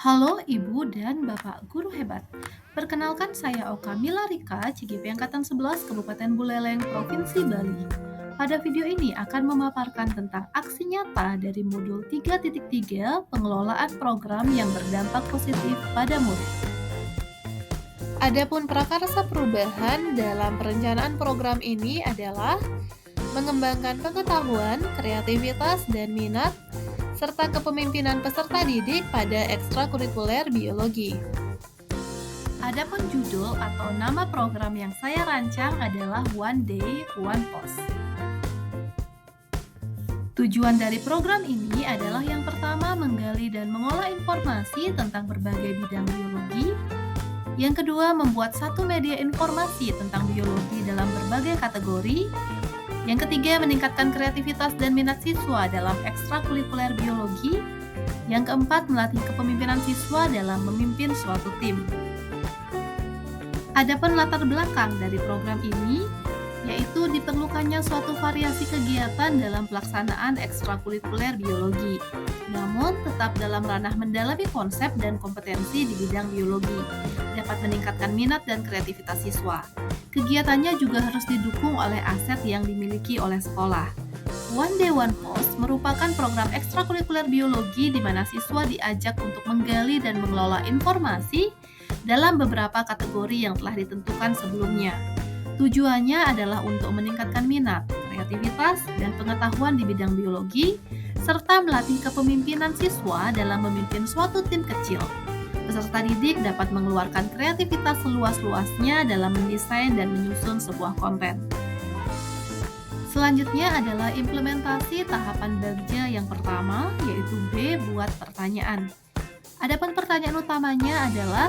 Halo Ibu dan Bapak Guru Hebat. Perkenalkan saya Oka Milarika, CGP Angkatan 11 Kabupaten Buleleng, Provinsi Bali. Pada video ini akan memaparkan tentang aksi nyata dari modul 3.3 pengelolaan program yang berdampak positif pada murid. Adapun prakarsa perubahan dalam perencanaan program ini adalah mengembangkan pengetahuan, kreativitas, dan minat, serta kepemimpinan peserta didik pada ekstrakurikuler biologi. Adapun judul atau nama program yang saya rancang adalah One Day, One Post. Tujuan dari program ini adalah yang pertama menggali dan mengolah informasi tentang berbagai bidang biologi. Yang kedua, membuat satu media informasi tentang biologi dalam berbagai kategori. Yang ketiga, meningkatkan kreativitas dan minat siswa dalam ekstrakurikuler biologi. Yang keempat, melatih kepemimpinan siswa dalam memimpin suatu tim. Adapun latar belakang dari program ini, yaitu diperlukannya suatu variasi kegiatan dalam pelaksanaan ekstrakurikuler biologi, namun tetap dalam ranah mendalami konsep dan kompetensi di bidang biologi, dapat meningkatkan minat dan kreativitas siswa. Kegiatannya juga harus didukung oleh aset yang dimiliki oleh sekolah. One Day One Post merupakan program ekstrakurikuler biologi di mana siswa diajak untuk menggali dan mengelola informasi dalam beberapa kategori yang telah ditentukan sebelumnya. Tujuannya adalah untuk meningkatkan minat, kreativitas, dan pengetahuan di bidang biologi, serta melatih kepemimpinan siswa dalam memimpin suatu tim kecil. Peserta didik dapat mengeluarkan kreativitas seluas-luasnya dalam mendesain dan menyusun sebuah konten. Selanjutnya adalah implementasi tahapan Bagja yang pertama, yaitu B buat pertanyaan. Adapun pertanyaan utamanya adalah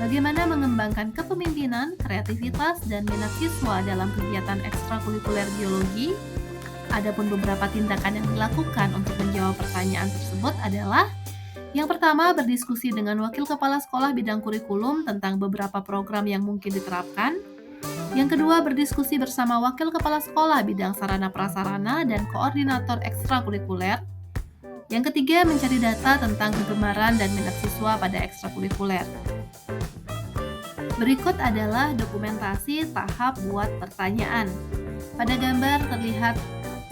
bagaimana mengembangkan kepemimpinan, kreativitas, dan minat siswa dalam kegiatan ekstrakurikuler biologi. Adapun beberapa tindakan yang dilakukan untuk menjawab pertanyaan tersebut adalah yang pertama, berdiskusi dengan wakil kepala sekolah bidang kurikulum tentang beberapa program yang mungkin diterapkan. Yang kedua, berdiskusi bersama wakil kepala sekolah bidang sarana prasarana dan koordinator ekstrakurikuler. Yang ketiga, mencari data tentang kegemaran dan minat siswa pada ekstrakurikuler. Berikut adalah dokumentasi tahap buat pertanyaan. Pada gambar terlihat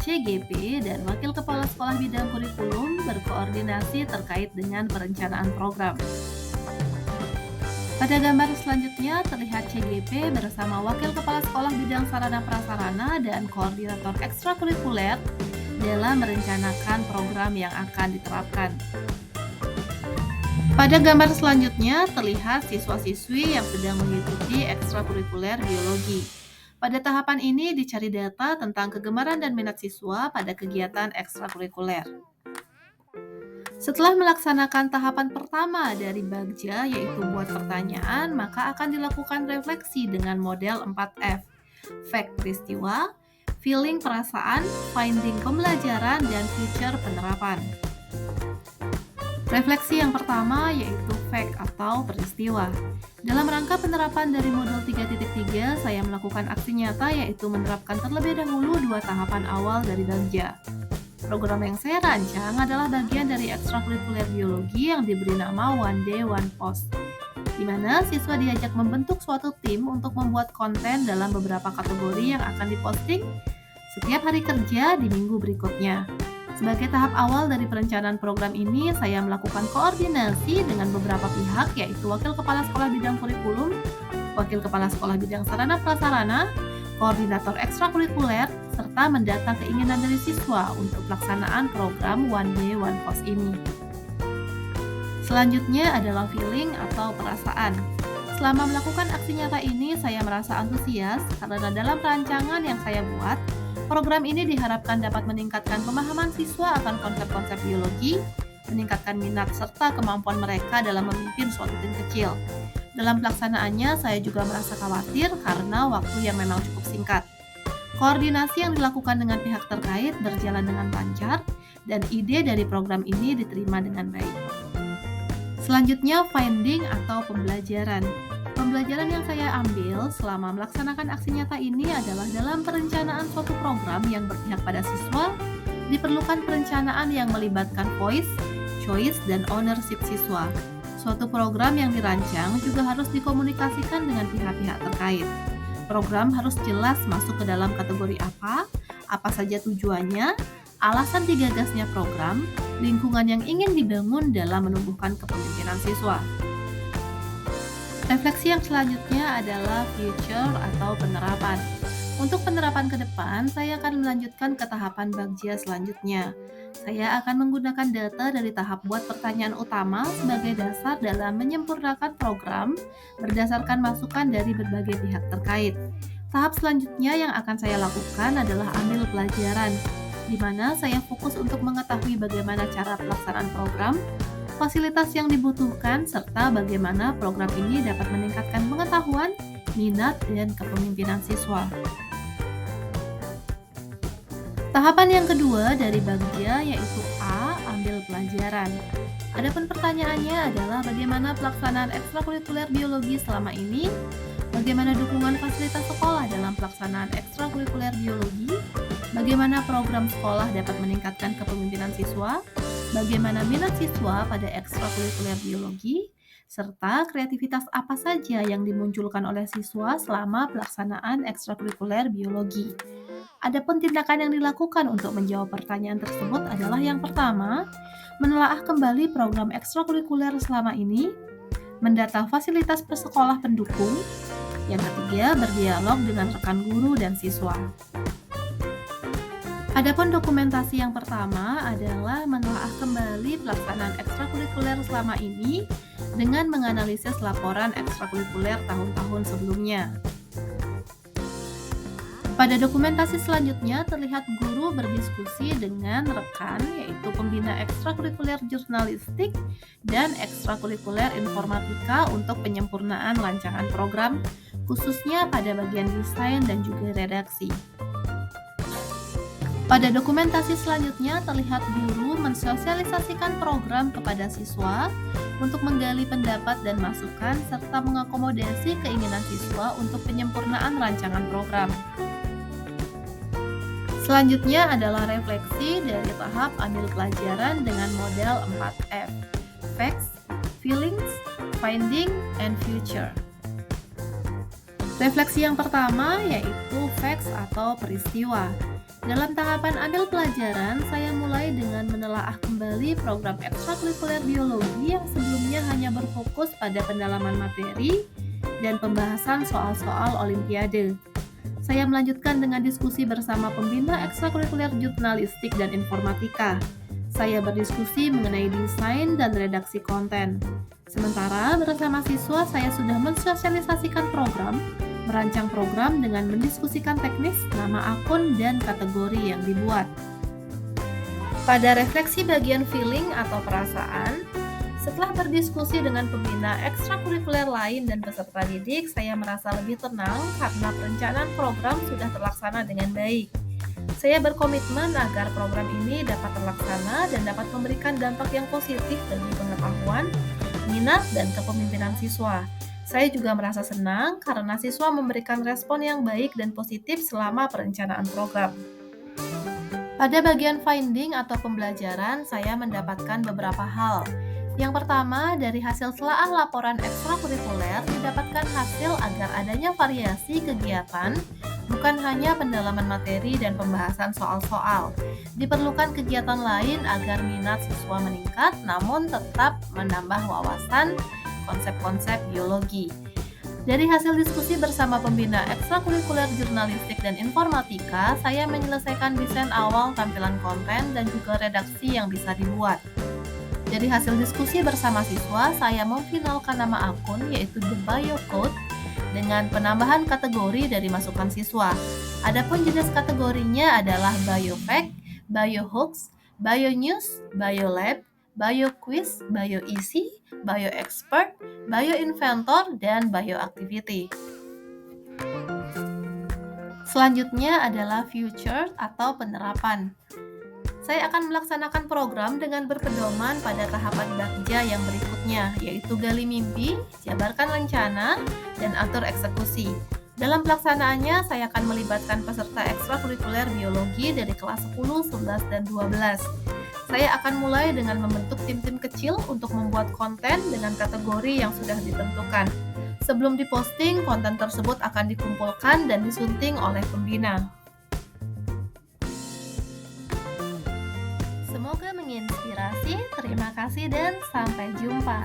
CGP dan Wakil Kepala Sekolah Bidang Kurikulum berkoordinasi terkait dengan perencanaan program. Pada gambar selanjutnya terlihat CGP bersama Wakil Kepala Sekolah Bidang Sarana Prasarana dan Koordinator Ekstrakurikuler dalam merencanakan program yang akan diterapkan. Pada gambar selanjutnya terlihat siswa-siswi yang sedang mengikuti ekstrakurikuler biologi. Pada tahapan ini dicari data tentang kegemaran dan minat siswa pada kegiatan ekstrakurikuler. Setelah melaksanakan tahapan pertama dari Bagja, yaitu buat pertanyaan, maka akan dilakukan refleksi dengan model 4F. Fact peristiwa, feeling perasaan, finding pembelajaran, dan future penerapan. Refleksi yang pertama yaitu fact atau peristiwa. Dalam rangka penerapan dari modul 3.3, saya melakukan aksi nyata yaitu menerapkan terlebih dahulu dua tahapan awal dari Bagja. Program yang saya rancang adalah bagian dari ekstrakurikuler biologi yang diberi nama One Day One Post, di mana siswa diajak membentuk suatu tim untuk membuat konten dalam beberapa kategori yang akan diposting setiap hari kerja di minggu berikutnya. Sebagai tahap awal dari perencanaan program ini, saya melakukan koordinasi dengan beberapa pihak, yaitu Wakil Kepala Sekolah Bidang Kurikulum, Wakil Kepala Sekolah Bidang Sarana Prasarana, Koordinator Ekstrakurikuler, serta mendata keinginan dari siswa untuk pelaksanaan program One Day One Post ini. Selanjutnya adalah feeling atau perasaan. Selama melakukan aksi nyata ini, saya merasa antusias karena dalam rancangan yang saya buat, program ini diharapkan dapat meningkatkan pemahaman siswa akan konsep-konsep biologi, meningkatkan minat serta kemampuan mereka dalam memimpin suatu tim kecil. Dalam pelaksanaannya, saya juga merasa khawatir karena waktu yang memang cukup singkat. Koordinasi yang dilakukan dengan pihak terkait berjalan dengan lancar, dan ide dari program ini diterima dengan baik. Selanjutnya, finding atau pembelajaran. Pembelajaran yang saya ambil selama melaksanakan aksi nyata ini adalah dalam perencanaan suatu program yang berpihak pada siswa, diperlukan perencanaan yang melibatkan voice, choice, dan ownership siswa. Suatu program yang dirancang juga harus dikomunikasikan dengan pihak-pihak terkait. Program harus jelas masuk ke dalam kategori apa saja tujuannya, alasan digagasnya program, lingkungan yang ingin dibangun dalam menumbuhkan kepemimpinan siswa. Refleksi yang selanjutnya adalah future atau penerapan. Untuk penerapan ke depan, saya akan melanjutkan ke tahapan bagja selanjutnya. Saya akan menggunakan data dari tahap buat pertanyaan utama sebagai dasar dalam menyempurnakan program berdasarkan masukan dari berbagai pihak terkait. Tahap selanjutnya yang akan saya lakukan adalah ambil pelajaran, di mana saya fokus untuk mengetahui bagaimana cara pelaksanaan program, fasilitas yang dibutuhkan, serta bagaimana program ini dapat meningkatkan pengetahuan, minat, dan kepemimpinan siswa. Tahapan yang kedua dari bagja yaitu A. Ambil pelajaran. Adapun pertanyaannya adalah bagaimana pelaksanaan ekstrakurikuler biologi selama ini, bagaimana dukungan fasilitas sekolah dalam pelaksanaan ekstrakurikuler biologi, bagaimana program sekolah dapat meningkatkan kepemimpinan siswa, bagaimana minat siswa pada ekstrakurikuler biologi, serta kreativitas apa saja yang dimunculkan oleh siswa selama pelaksanaan ekstrakurikuler biologi. Adapun tindakan yang dilakukan untuk menjawab pertanyaan tersebut adalah yang pertama, menelaah kembali program ekstrakurikuler selama ini, mendata fasilitas sekolah pendukung, yang ketiga, berdialog dengan rekan guru dan siswa. Adapun dokumentasi yang pertama adalah menelaah kembali pelaksanaan ekstrakurikuler selama ini dengan menganalisis laporan ekstrakurikuler tahun-tahun sebelumnya. Pada dokumentasi selanjutnya terlihat guru berdiskusi dengan rekan yaitu pembina ekstrakurikuler jurnalistik dan ekstrakurikuler informatika untuk penyempurnaan rancangan program khususnya pada bagian desain dan juga redaksi. Pada dokumentasi selanjutnya terlihat guru mensosialisasikan program kepada siswa untuk menggali pendapat dan masukan serta mengakomodasi keinginan siswa untuk penyempurnaan rancangan program. Selanjutnya adalah refleksi dari tahap ambil pelajaran dengan model 4F, Facts, Feelings, Finding, and Future. Refleksi yang pertama yaitu facts atau peristiwa. Dalam tahapan ambil pelajaran, saya mulai dengan menelaah kembali program ekstrakurikuler biologi yang sebelumnya hanya berfokus pada pendalaman materi dan pembahasan soal-soal olimpiade. Saya melanjutkan dengan diskusi bersama pembina ekstrakurikuler jurnalistik dan informatika. Saya berdiskusi mengenai desain dan redaksi konten. Sementara bersama siswa saya sudah mensosialisasikan program, merancang program dengan mendiskusikan teknis, nama akun, dan kategori yang dibuat. Pada refleksi bagian feeling atau perasaan, setelah berdiskusi dengan pembina ekstrakurikuler lain dan peserta didik, saya merasa lebih tenang karena perencanaan program sudah terlaksana dengan baik. Saya berkomitmen agar program ini dapat terlaksana dan dapat memberikan dampak yang positif bagi pengetahuan, minat, dan kepemimpinan siswa. Saya juga merasa senang karena siswa memberikan respon yang baik dan positif selama perencanaan program. Pada bagian finding atau pembelajaran, saya mendapatkan beberapa hal. Yang pertama, dari hasil selaah laporan ekstrakurikuler didapatkan hasil agar adanya variasi kegiatan, bukan hanya pendalaman materi dan pembahasan soal-soal. Diperlukan kegiatan lain agar minat siswa meningkat, namun tetap menambah wawasan konsep-konsep biologi. Dari hasil diskusi bersama pembina ekstrakurikuler jurnalistik dan informatika, saya menyelesaikan desain awal tampilan konten dan juga redaksi yang bisa dibuat. Dari hasil diskusi bersama siswa, saya memfinalkan nama akun yaitu The Bio Code dengan penambahan kategori dari masukan siswa. Adapun jenis kategorinya adalah BioFact, BioHoax, BioNews, BioLab, BioQuiz, BioEasy, BioExpert, BioInventor, dan BioActivity. Selanjutnya adalah Future atau penerapan. Saya akan melaksanakan program dengan berpedoman pada tahapan bagja yang berikutnya, yaitu gali mimpi, jabarkan rencana, dan atur eksekusi. Dalam pelaksanaannya, saya akan melibatkan peserta ekstrakurikuler biologi dari kelas 10, 11, dan 12. Saya akan mulai dengan membentuk tim-tim kecil untuk membuat konten dengan kategori yang sudah ditentukan. Sebelum diposting, konten tersebut akan dikumpulkan dan disunting oleh pembina. Semoga menginspirasi. Terima kasih dan sampai jumpa.